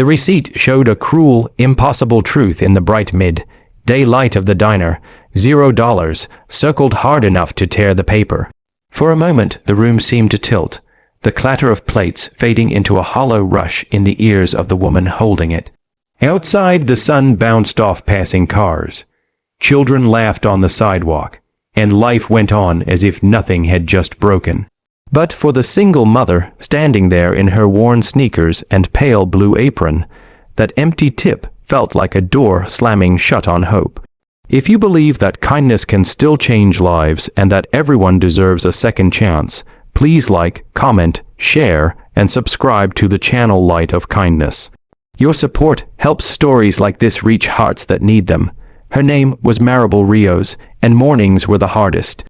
The receipt showed a cruel, impossible truth in the bright mid-day light of the diner. $0, circled hard enough to tear the paper. For a moment, the room seemed to tilt, the clatter of plates fading into a hollow rush in the ears of the woman holding it. Outside, the sun bounced off passing cars. Children laughed on the sidewalk, and life went on as if nothing had just broken. But for the single mother standing there in her worn sneakers and pale blue apron, that empty tip felt like a door slamming shut on hope. If you believe that kindness can still change lives and that everyone deserves a second chance, please like, comment, share, and subscribe to the channel Light of Kindness. Your support helps stories like this reach hearts that need them. Her name was Maribel Rios, and mornings were the hardest.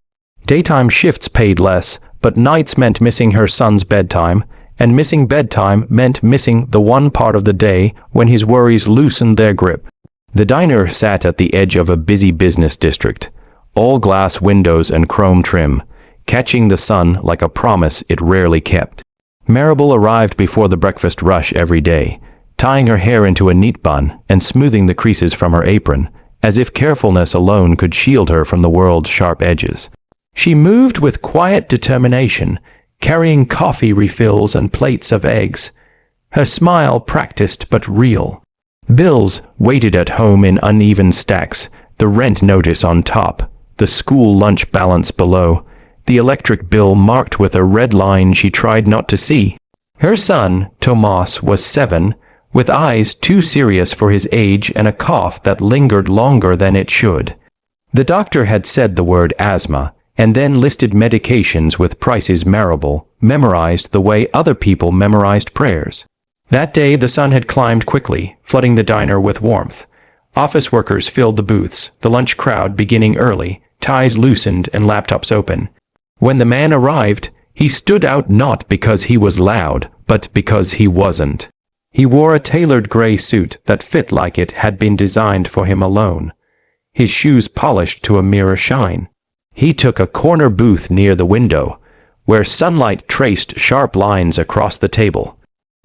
Daytime shifts paid less, but nights meant missing her son's bedtime, and missing bedtime meant missing the one part of the day when his worries loosened their grip. The diner sat at the edge of a busy business district, all glass windows and chrome trim, catching the sun like a promise it rarely kept. Maribel arrived before the breakfast rush every day, tying her hair into a neat bun and smoothing the creases from her apron, as if carefulness alone could shield her from the world's sharp edges. She moved with quiet determination, carrying coffee refills and plates of eggs, her smile practiced but real. Bills waited at home in uneven stacks, the rent notice on top, the school lunch balance below, the electric bill marked with a red line she tried not to see. Her son, Tomas, was 7, with eyes too serious for his age and a cough that lingered longer than it should. The doctor had said the word asthma, and then listed medications with prices. Maribel memorized the way other people memorized prayers. That day the sun had climbed quickly, flooding the diner with warmth. Office workers filled the booths, the lunch crowd beginning early, ties loosened and laptops open. When the man arrived, he stood out not because he was loud, but because he wasn't. He wore a tailored gray suit that fit like it had been designed for him alone, his shoes polished to a mirror shine. He took a corner booth near the window, where sunlight traced sharp lines across the table.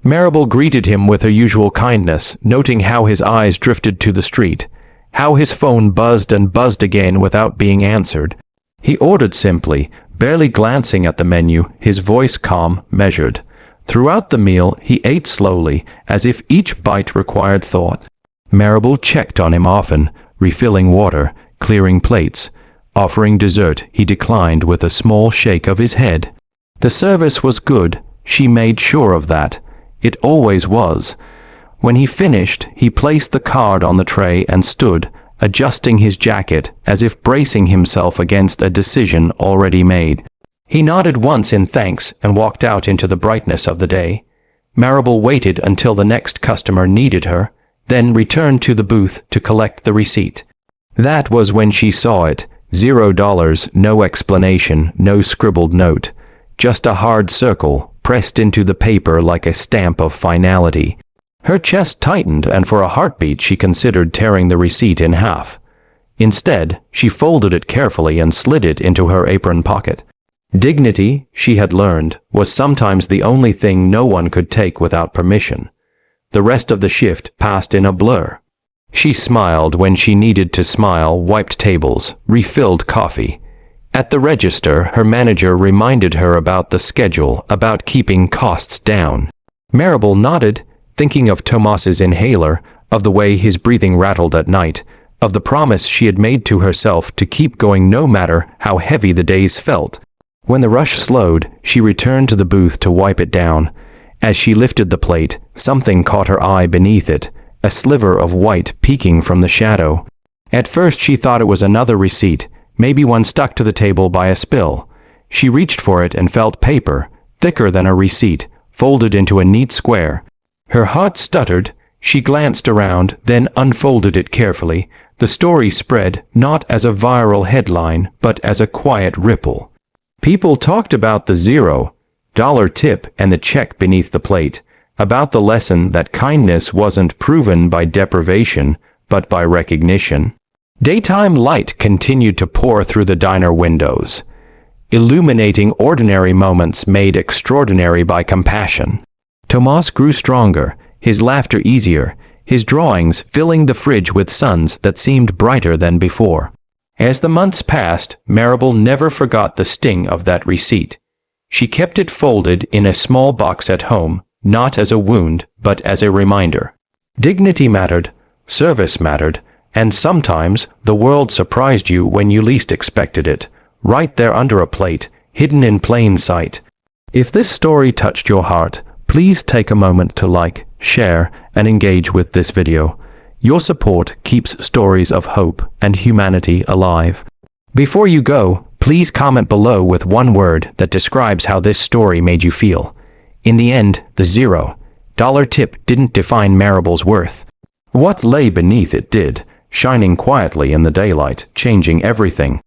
Maribel greeted him with her usual kindness, noting how his eyes drifted to the street, how his phone buzzed and buzzed again without being answered. He ordered simply, barely glancing at the menu, his voice calm, measured. Throughout the meal, he ate slowly, as if each bite required thought. Maribel checked on him often, refilling water, clearing plates. Offering dessert, he declined with a small shake of his head. The service was good, she made sure of that. It always was. When he finished, he placed the card on the tray and stood, adjusting his jacket as if bracing himself against a decision already made. He nodded once in thanks and walked out into the brightness of the day. Maribel waited until the next customer needed her, then returned to the booth to collect the receipt. That was when she saw it. $0, no explanation, no scribbled note. Just a hard circle, pressed into the paper like a stamp of finality. Her chest tightened, and for a heartbeat she considered tearing the receipt in half. Instead, she folded it carefully and slid it into her apron pocket. Dignity, she had learned, was sometimes the only thing no one could take without permission. The rest of the shift passed in a blur. She smiled when she needed to smile, wiped tables, refilled coffee. At the register, her manager reminded her about the schedule, about keeping costs down. Maribel nodded, thinking of Tomas's inhaler, of the way his breathing rattled at night, of the promise she had made to herself to keep going no matter how heavy the days felt. When the rush slowed, she returned to the booth to wipe it down. As she lifted the plate, something caught her eye beneath it, a sliver of white peeking from the shadow. At first she thought it was another receipt, maybe one stuck to the table by a spill. She reached for it and felt paper, thicker than a receipt, folded into a neat square. Her heart stuttered. She glanced around, then unfolded it carefully. The story spread, not as a viral headline, but as a quiet ripple. People talked about the $0 tip and the check beneath the plate, about the lesson that kindness wasn't proven by deprivation, but by recognition. Daytime light continued to pour through the diner windows, illuminating ordinary moments made extraordinary by compassion. Tomas grew stronger, his laughter easier, his drawings filling the fridge with suns that seemed brighter than before. As the months passed, Marable never forgot the sting of that receipt. She kept it folded in a small box at home, not as a wound, but as a reminder. Dignity mattered, service mattered, and sometimes the world surprised you when you least expected it, right there under a plate, hidden in plain sight. If this story touched your heart, please take a moment to like, share, and engage with this video. Your support keeps stories of hope and humanity alive. Before you go, please comment below with one word that describes how this story made you feel. In the end, the $0 tip didn't define Marable's worth. What lay beneath it did, shining quietly in the daylight, changing everything.